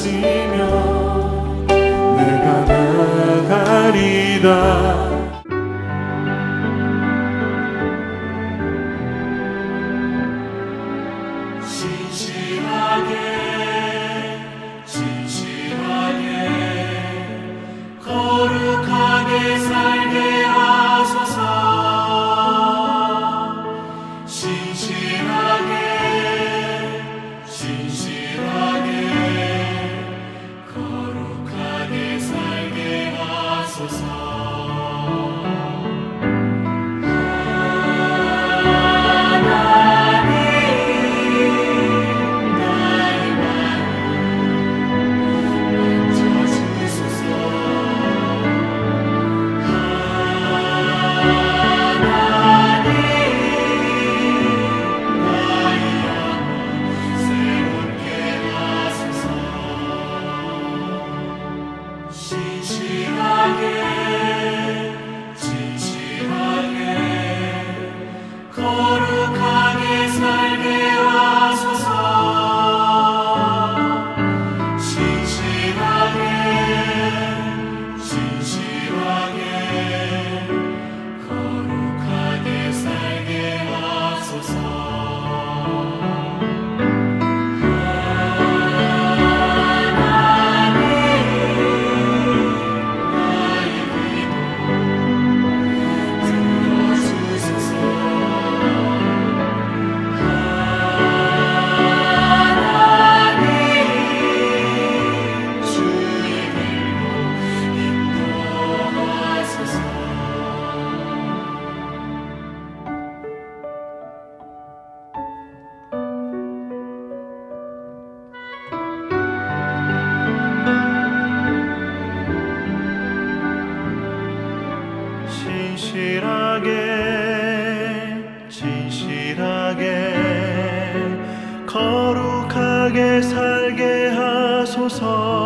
하시면 내가 나가리다. 거룩하게 살게 하소서. 거룩하게 살게 하소서. 거룩하게 살게 하소서. 진실하게 거룩하게 살게 하소서. 진실하게 거룩하게 살게 하소서.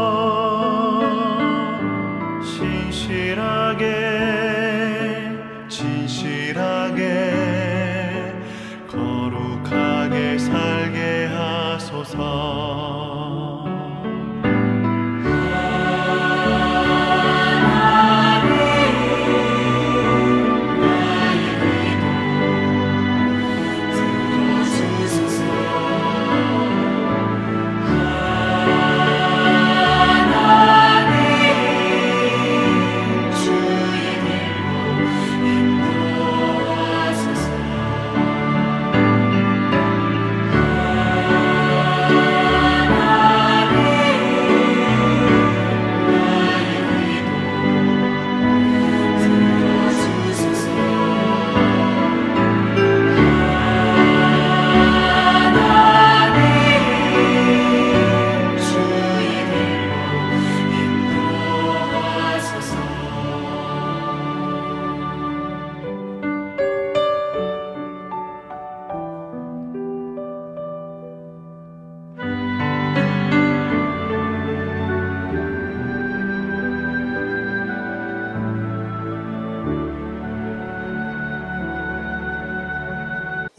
진실하게 거룩하게 살게 하소서.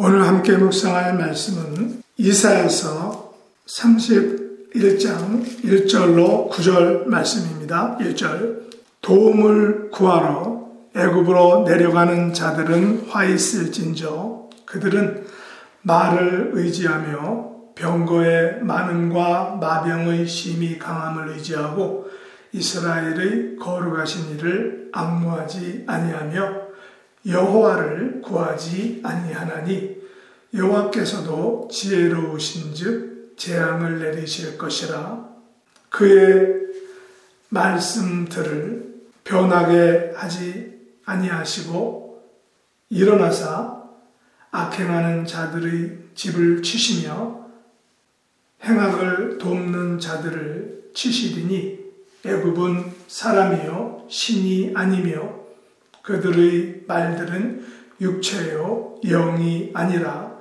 오늘 함께 묵상할 말씀은 이사야서 31장 1절로 9절 말씀입니다. 1절 도움을 구하러 애굽으로 내려가는 자들은 화 있을진저 그들은 말을 의지하며 병거의 많음과 마병의 심히 강함을 의지하고 이스라엘의 거룩하신 이를 앙무하지 아니하며 여호와를 구하지 아니하나니 여호와께서도 지혜로우신즉 재앙을 내리실 것이라. 그의 말씀들을 변하게 하지 아니하시고 일어나사 악행하는 자들의 집을 치시며 행악을 돕는 자들을 치시리니 애굽은 사람이요 신이 아니며 그들의 말들은 육체요 영이 아니라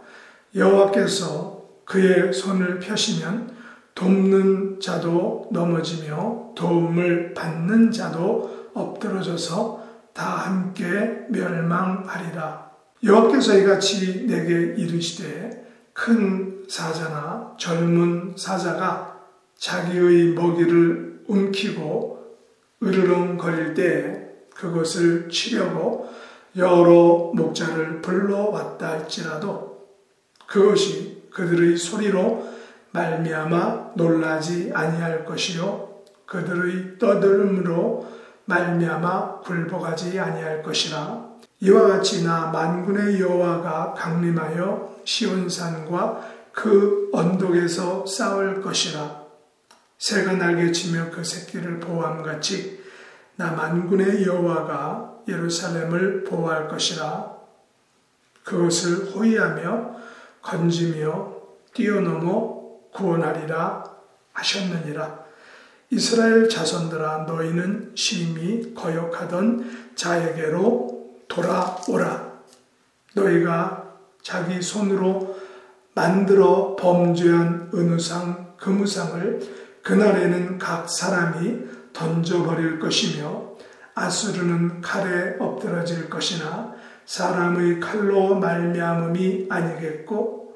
여호와께서 그의 손을 펴시면 돕는 자도 넘어지며 도움을 받는 자도 엎드러져서 다 함께 멸망하리라. 여호와께서 이같이 내게 이르시되 큰 사자나 젊은 사자가 자기의 먹이를 움키고 으르렁거릴 때 그것을 치려고 여러 목자를 불러왔다 할지라도 그것이 그들의 소리로 말미암아 놀라지 아니할 것이요 그들의 떠들음으로 말미암아 굴복하지 아니할 것이라. 이와 같이 나 만군의 여호와가 강림하여 시온산과 그 언덕에서 싸울 것이라. 새가 날개치며 그 새끼를 보호함같이 나 만군의 여호와가 예루살렘을 보호할 것이라. 그것을 호위하며 건지며 뛰어넘어 구원하리라 하셨느니라. 이스라엘 자손들아 너희는 심히 거역하던 자에게로 돌아오라. 너희가 자기 손으로 만들어 범죄한 은우상 금우상을 그날에는 각 사람이 던져버릴 것이며 아수르는 칼에 엎드러질 것이나 사람의 칼로 말미암음이 아니겠고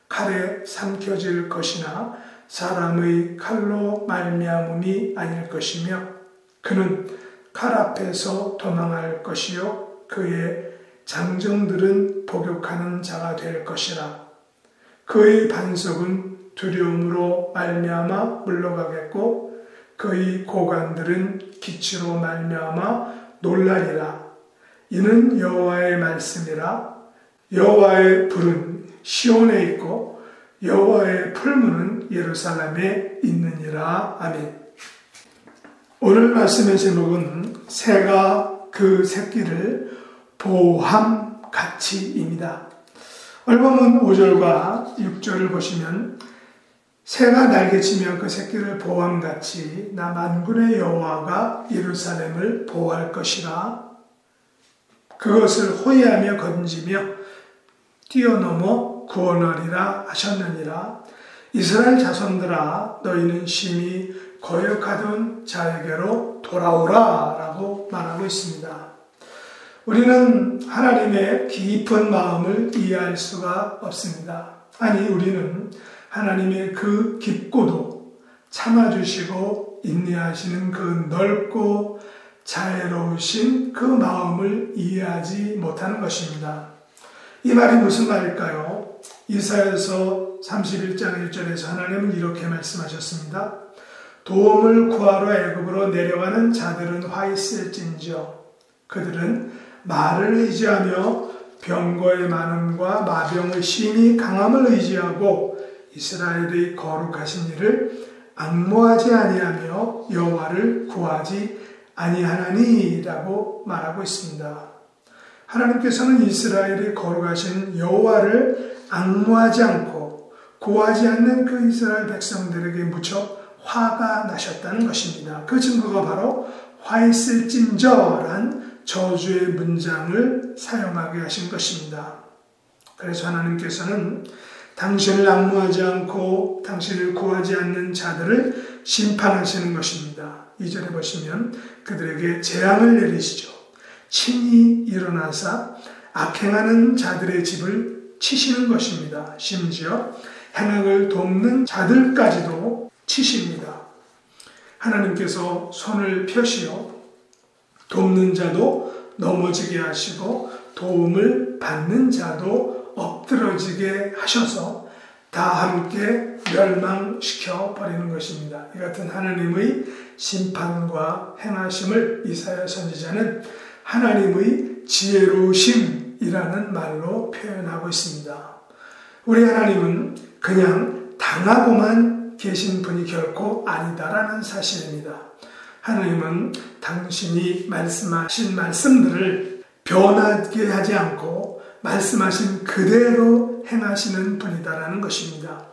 칼에 삼켜질 것이나 사람의 칼로 말미암음이 아닐 것이며 그는 칼 앞에서 도망할 것이요 그의 장정들은 복역하는 자가 될 것이라. 그의 반석은 두려움으로 말미암아 물러가겠고 그의 고관들은 기치로 말미암아 놀라리라. 이는 여호와의 말씀이라. 여호와의 불은 시온에 있고 여호와의 풀무는 예루살렘에 있느니라. 아멘. 오늘 말씀의 제목은 새가 그 새끼를 보호함같이입니다. 얼버문 5절과 6절을 보시면 새가 날개치며 그 새끼를 보호함같이 나 만군의 여호와가 예루살렘을 보호할 것이라. 그것을 호위하며 건지며 뛰어넘어 구원하리라 하셨느니라. 이스라엘 자손들아 너희는 심히 거역하던 자에게로 돌아오라 라고 말하고 있습니다. 우리는 하나님의 깊은 마음을 이해할 수가 없습니다. 아니 우리는 하나님의 그 깊고도 참아주시고 인내하시는 그 넓고 자애로우신 그 마음을 이해하지 못하는 것입니다. 이 말이 무슨 말일까요? 이사야서 31장 1절에서 하나님은 이렇게 말씀하셨습니다. 도움을 구하러 애굽으로 내려가는 자들은 화 있을진저 그들은 말을 의지하며 병거의 많음과 마병의 심히 강함을 의지하고 이스라엘의 거룩하신 이를 앙모하지 아니하며 여호와를 구하지 아니하나니라고 말하고 있습니다. 하나님께서는 이스라엘의 거룩하신 여호와를 앙모하지 않고 구하지 않는 그 이스라엘 백성들에게 무척 화가 나셨다는 것입니다. 그 증거가 바로 화 있을진저란 저주의 문장을 사용하게 하신 것입니다. 그래서 하나님께서는 당신을 앙모하지 않고 당신을 구하지 않는 자들을 심판하시는 것입니다. 2절에 보시면 그들에게 재앙을 내리시죠. 친히 일어나사 악행하는 자들의 집을 치시는 것입니다. 심지어 행악을 돕는 자들까지도 치십니다. 하나님께서 손을 펴시어 돕는 자도 넘어지게 하시고 도움을 받는 자도 엎드러지게 하셔서 다 함께 멸망시켜 버리는 것입니다. 이 같은 하나님의 심판과 행하심을 이사야 선지자는 하나님의 지혜로우심이라는 말로 표현하고 있습니다. 우리 하나님은 그냥 당하고만 계신 분이 결코 아니다라는 사실입니다. 하나님은 당신이 말씀하신 말씀들을 변하게 하지 않고 말씀하신 그대로 행하시는 분이다라는 것입니다.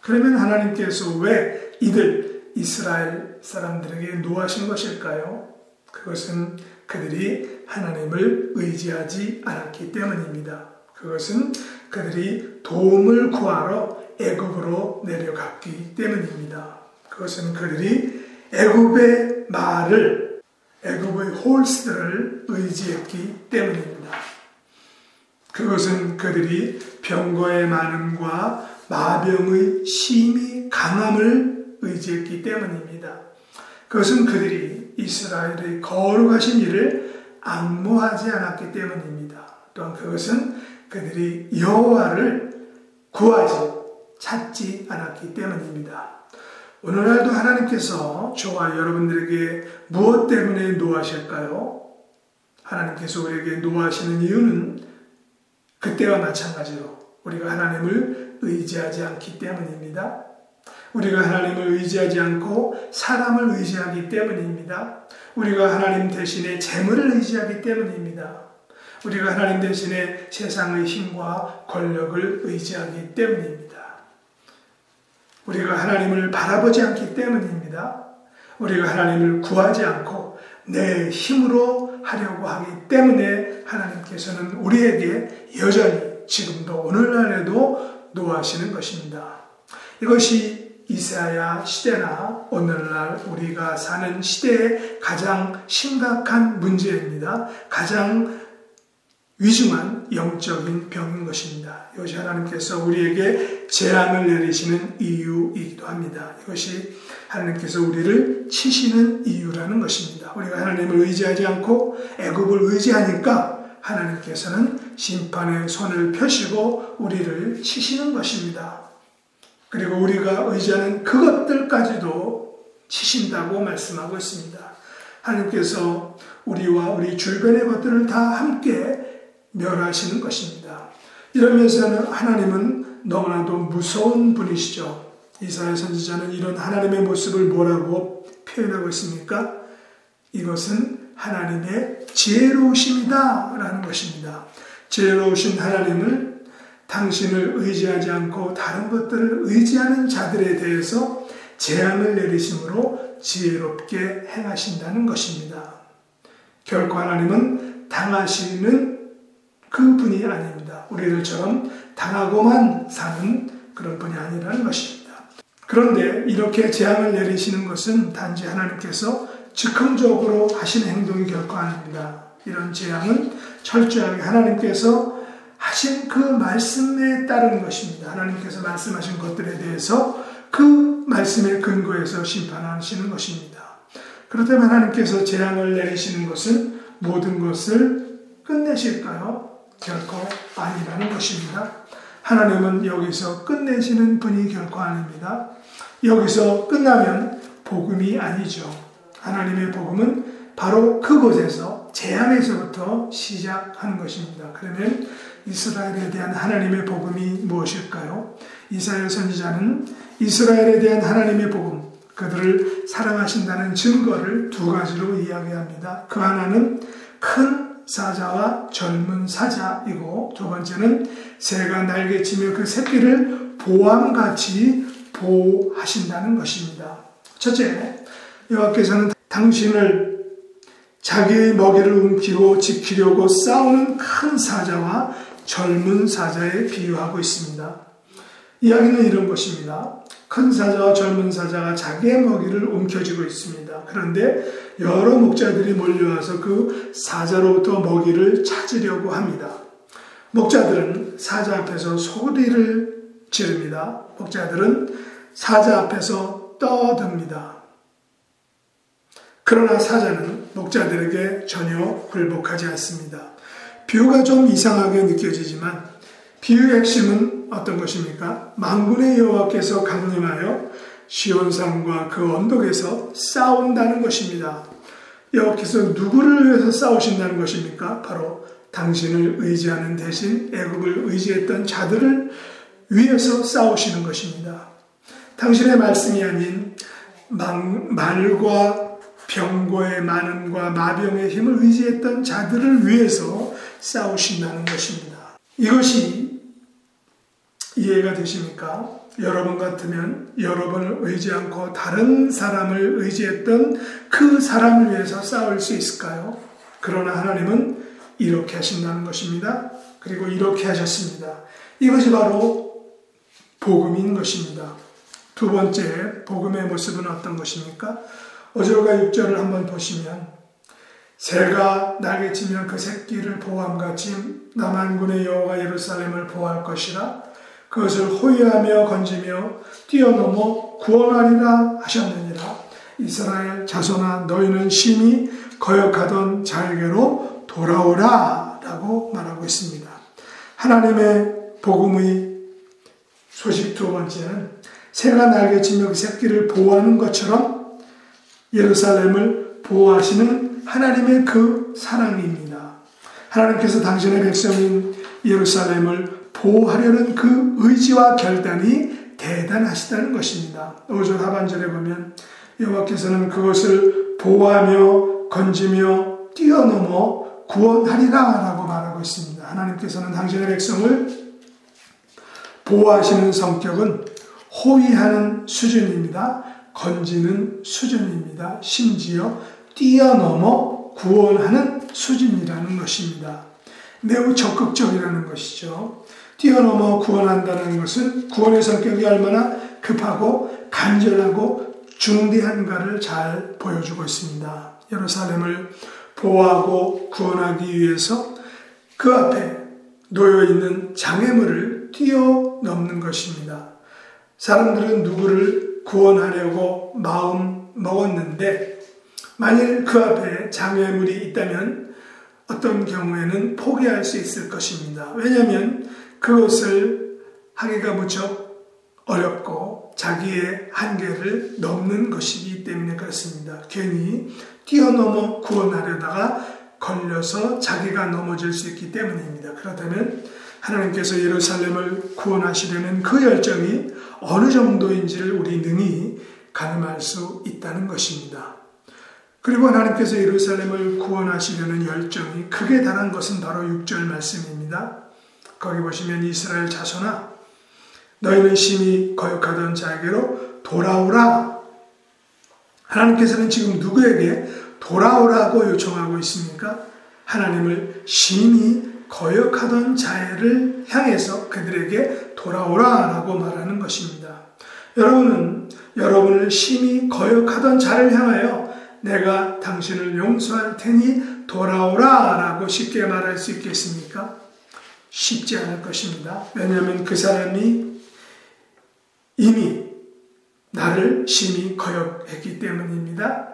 그러면 하나님께서 왜 이들 이스라엘 사람들에게 노하신 것일까요? 그것은 그들이 하나님을 의지하지 않았기 때문입니다. 그것은 그들이 도움을 구하러 애굽으로 내려갔기 때문입니다. 그것은 그들이 애굽의 말을, 애굽의 홀스들을 의지했기 때문입니다. 그것은 그들이 병거의 많음과 마병의 심히 강함을 의지했기 때문입니다. 그것은 그들이 이스라엘의 거룩하신 이를 앙모하지 않았기 때문입니다. 또한 그것은 그들이 여호와를 구하지 찾지 않았기 때문입니다. 오늘날도 하나님께서 저와 여러분들에게 무엇 때문에 노하실까요? 하나님께서 우리에게 노하시는 이유는 그때와 마찬가지로 우리가 하나님을 의지하지 않기 때문입니다. 우리가 하나님을 의지하지 않고 사람을 의지하기 때문입니다. 우리가 하나님 대신에 재물을 의지하기 때문입니다. 우리가 하나님 대신에 세상의 힘과 권력을 의지하기 때문입니다. 우리가 하나님을 바라보지 않기 때문입니다. 우리가 하나님을 구하지 않고 내 힘으로 하려고 하기 때문에 하나님께서는 우리에게 여전히 지금도 오늘날에도 노하시는 것입니다. 이것이 이사야 시대나 오늘날 우리가 사는 시대의 가장 심각한 문제입니다. 가장 위중한 영적인 병인 것입니다. 이것이 하나님께서 우리에게 재앙을 내리시는 이유이기도 합니다. 이것이 하나님께서 우리를 치시는 이유라는 것입니다. 우리가 하나님을 의지하지 않고 애굽을 의지하니까 하나님께서는 심판의 손을 펴시고 우리를 치시는 것입니다. 그리고 우리가 의지하는 그것들까지도 치신다고 말씀하고 있습니다. 하나님께서 우리와 우리 주변의 것들을 다 함께 멸하시는 것입니다. 이러면서는 하나님은 너무나도 무서운 분이시죠. 이사야 선지자는 이런 하나님의 모습을 뭐라고 표현하고 있습니까? 이것은 하나님의 지혜로우심이다 라는 것입니다. 지혜로우신 하나님을 당신을 의지하지 않고 다른 것들을 의지하는 자들에 대해서 재앙을 내리심으로 지혜롭게 행하신다는 것입니다. 결코 하나님은 당하시는 그 분이 아닙니다. 우리들처럼 당하고만 사는 그런 분이 아니라는 것입니다. 그런데 이렇게 재앙을 내리시는 것은 단지 하나님께서 즉흥적으로 하시는 행동이 결코 아닙니다. 이런 재앙은 철저하게 하나님께서 하신 그 말씀에 따른 것입니다. 하나님께서 말씀하신 것들에 대해서 그 말씀의 근거에서 심판하시는 것입니다. 그렇다면 하나님께서 재앙을 내리시는 것은 모든 것을 끝내실까요? 결코 아니라는 것입니다. 하나님은 여기서 끝내시는 분이 결코 아닙니다. 여기서 끝나면 복음이 아니죠. 하나님의 복음은 바로 그곳에서 재앙에서부터 시작하는 것입니다. 그러면 이스라엘에 대한 하나님의 복음이 무엇일까요? 이사야 선지자는 이스라엘에 대한 하나님의 복음, 그들을 사랑하신다는 증거를 두 가지로 이야기합니다. 그 하나는 큰 사자와 젊은 사자이고, 두 번째는 새가 날개치며 그 새끼를 보암같이 보호하신다는 것입니다. 첫째, 여호와께서는 당신을 자기의 먹이를 움키고 지키려고 싸우는 큰 사자와 젊은 사자에 비유하고 있습니다. 이야기는 이런 것입니다. 큰 사자와 젊은 사자가 자기의 먹이를 움켜쥐고 있습니다. 그런데 여러 목자들이 몰려와서 그 사자로부터 먹이를 찾으려고 합니다. 목자들은 사자 앞에서 소리를 지릅니다. 목자들은 사자 앞에서 떠듭니다. 그러나 사자는 목자들에게 전혀 굴복하지 않습니다. 비유가 좀 이상하게 느껴지지만 비유의 핵심은 어떤 것입니까? 만군의 여호와께서 강림하여 시온산과 그 언덕에서 싸운다는 것입니다. 여호와께서 누구를 위해서 싸우신다는 것입니까? 바로 당신을 의지하는 대신 애굽을 의지했던 자들을 위해서 싸우시는 것입니다. 당신의 말씀이 아닌 말과 병고의 많음과 마병의 힘을 의지했던 자들을 위해서 싸우신다는 것입니다. 이것이 이해가 되십니까? 여러분 같으면 여러분을 의지 않고 다른 사람을 의지했던 그 사람을 위해서 싸울 수 있을까요? 그러나 하나님은 이렇게 하신다는 것입니다. 그리고 이렇게 하셨습니다. 이것이 바로 복음인 것입니다. 두 번째, 복음의 모습은 어떤 것입니까? 5절과 6절을 한번 보시면, 새가 날개치면 그 새끼를 보호함같이 남한군의 여호와가 예루살렘을 보호할 것이라. 그것을 호위하며 건지며 뛰어넘어 구원하리라 하셨느니라. 이스라엘 자손아 너희는 심히 거역하던 자에게로 돌아오라 라고 말하고 있습니다. 하나님의 복음의 소식 두 번째는 새가 날개치며 그 새끼를 보호하는 것처럼 예루살렘을 보호하시는 하나님의 그 사랑입니다. 하나님께서 당신의 백성인 예루살렘을 보호하려는 그 의지와 결단이 대단하시다는 것입니다. 5절 하반절에 보면 여호와께서는 그것을 보호하며 건지며 뛰어넘어 구원하리라 라고 말하고 있습니다. 하나님께서는 당신의 백성을 보호하시는 성격은 호위하는 수준입니다. 건지는 수준입니다. 심지어 뛰어넘어 구원하는 수준이라는 것입니다. 매우 적극적이라는 것이죠. 뛰어넘어 구원한다는 것은 구원의 성격이 얼마나 급하고 간절하고 중대한가를 잘 보여주고 있습니다. 예루살렘을 보호하고 구원하기 위해서 그 앞에 놓여있는 장애물을 뛰어넘는 것입니다. 사람들은 누구를 구원하려고 마음 먹었는데 만일 그 앞에 장애물이 있다면 어떤 경우에는 포기할 수 있을 것입니다. 왜냐하면 그것을 하기가 무척 어렵고 자기의 한계를 넘는 것이기 때문에 그렇습니다. 괜히 뛰어넘어 구원하려다가 걸려서 자기가 넘어질 수 있기 때문입니다. 그렇다면 하나님께서 예루살렘을 구원하시려는 그 열정이 어느 정도인지를 우리 능히 가늠할 수 있다는 것입니다. 그리고 하나님께서 예루살렘을 구원하시려는 열정이 극에 달한 것은 바로 6절 말씀입니다. 거기 보시면 이스라엘 자손아 너희는 심히 거역하던 자에게로 돌아오라. 하나님께서는 지금 누구에게 돌아오라고 요청하고 있습니까? 하나님을 심히 거역하던 자를 향해서 그들에게 돌아오라라고 말하는 것입니다. 여러분은 여러분을 심히 거역하던 자를 향하여 내가 당신을 용서할 테니 돌아오라라고 쉽게 말할 수 있겠습니까? 쉽지 않을 것입니다. 왜냐하면 그 사람이 이미 나를 심히 거역했기 때문입니다.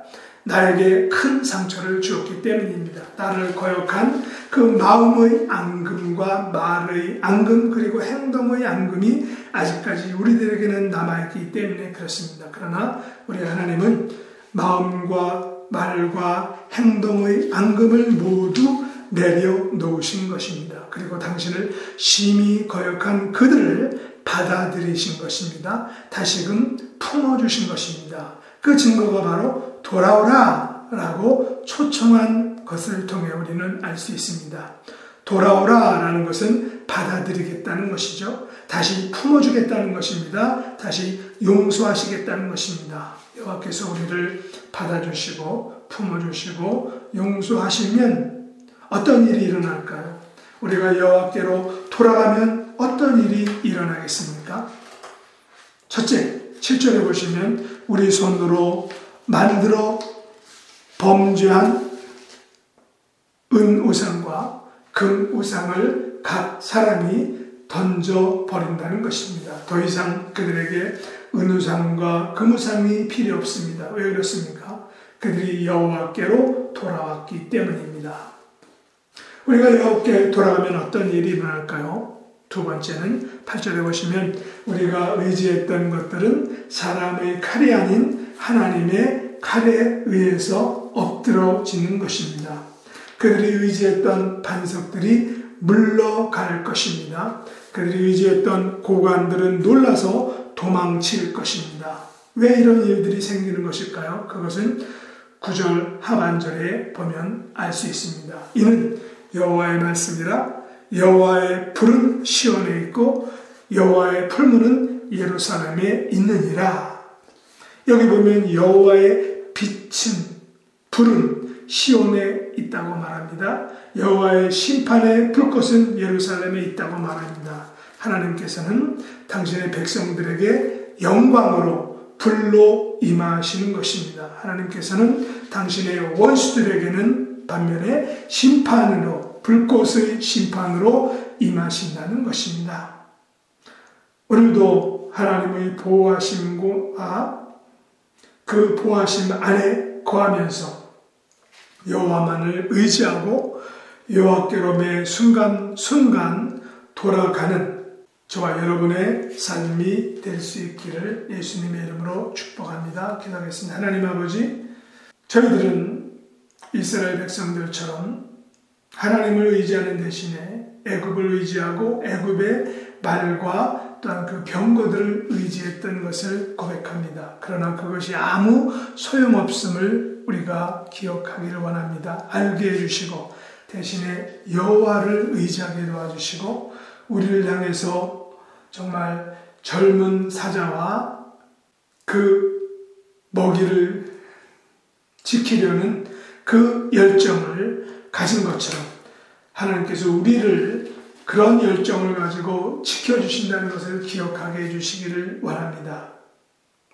나에게 큰 상처를 주었기 때문입니다. 나를 거역한 그 마음의 앙금과 말의 앙금 그리고 행동의 앙금이 아직까지 우리들에게는 남아있기 때문에 그렇습니다. 그러나 우리 하나님은 마음과 말과 행동의 앙금을 모두 내려놓으신 것입니다. 그리고 당신을 심히 거역한 그들을 받아들이신 것입니다. 다시금 품어주신 것입니다. 그 증거가 바로 돌아오라 라고 초청한 것을 통해 우리는 알 수 있습니다. 돌아오라 라는 것은 받아들이겠다는 것이죠. 다시 품어주겠다는 것입니다. 다시 용서하시겠다는 것입니다. 여호와께서 우리를 받아주시고 품어주시고 용서하시면 어떤 일이 일어날까요? 우리가 여호와께로 돌아가면 어떤 일이 일어나겠습니까? 첫째, 7절에 보시면 우리 손으로 만들어 범죄한 은우상과 금우상을 각 사람이 던져버린다는 것입니다. 더 이상 그들에게 은우상과 금우상이 필요 없습니다. 왜 그렇습니까? 그들이 여호와께로 돌아왔기 때문입니다. 우리가 여호와께 돌아가면 어떤 일이 일어날까요? 두 번째는 8절에 보시면 우리가 의지했던 것들은 사람의 칼이 아닌 하나님의 칼에 의해서 엎드러지는 것입니다. 그들이 의지했던 반석들이 물러갈 것입니다. 그들이 의지했던 고관들은 놀라서 도망칠 것입니다. 왜 이런 일들이 생기는 것일까요? 그것은 9절 하반절에 보면 알 수 있습니다. 이는 여호와의 말씀이라 여호와의 불은 시온에 있고 여호와의 풀무는 예루살렘에 있느니라. 여기 보면 여호와의 빛은 불은 시온에 있다고 말합니다. 여호와의 심판의 불꽃은 예루살렘에 있다고 말합니다. 하나님께서는 당신의 백성들에게 영광으로 불로 임하시는 것입니다. 하나님께서는 당신의 원수들에게는 반면에 심판으로 불꽃의 심판으로 임하신다는 것입니다. 오늘도 하나님의 보호하심과 그 보호하심 안에 거하면서 여호와만을 의지하고 여호와께로 매 순간순간 돌아가는 저와 여러분의 삶이 될 수 있기를 예수님의 이름으로 축복합니다. 기도하겠습니다. 하나님 아버지, 저희들은 이스라엘 백성들처럼 하나님을 의지하는 대신에 애굽을 의지하고 애굽의 말과 또한 그 병거들을 의지했던 것을 고백합니다. 그러나 그것이 아무 소용없음을 우리가 기억하기를 원합니다. 알게 해주시고 대신에 여호와를 의지하게 도와주시고 우리를 향해서 정말 젊은 사자와 그 먹이를 지키려는 그 열정을 가진 것처럼 하나님께서 우리를 그런 열정을 가지고 지켜주신다는 것을 기억하게 해주시기를 원합니다.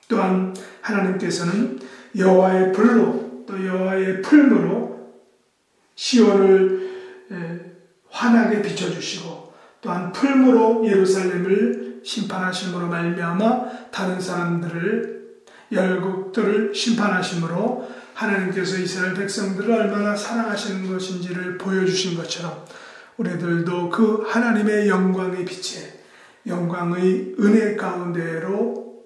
또한 하나님께서는 여호와의 불로 또 여호와의 풀무로 시온을 환하게 비춰주시고 또한 풀무로 예루살렘을 심판하심으로 말미암아 다른 사람들을 열국들을 심판하심으로 하나님께서 이스라엘 백성들을 얼마나 사랑하시는 것인지를 보여주신 것처럼 우리들도 그 하나님의 영광의 빛에 영광의 은혜 가운데로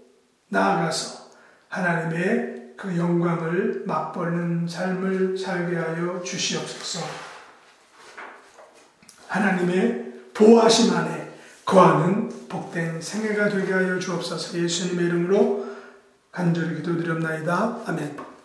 나아가서 하나님의 그 영광을 맛보는 삶을 살게 하여 주시옵소서. 하나님의 보호하심 안에 거하는 복된 생애가 되게 하여 주옵소서. 예수님의 이름으로 간절히 기도드렸나이다. 아멘.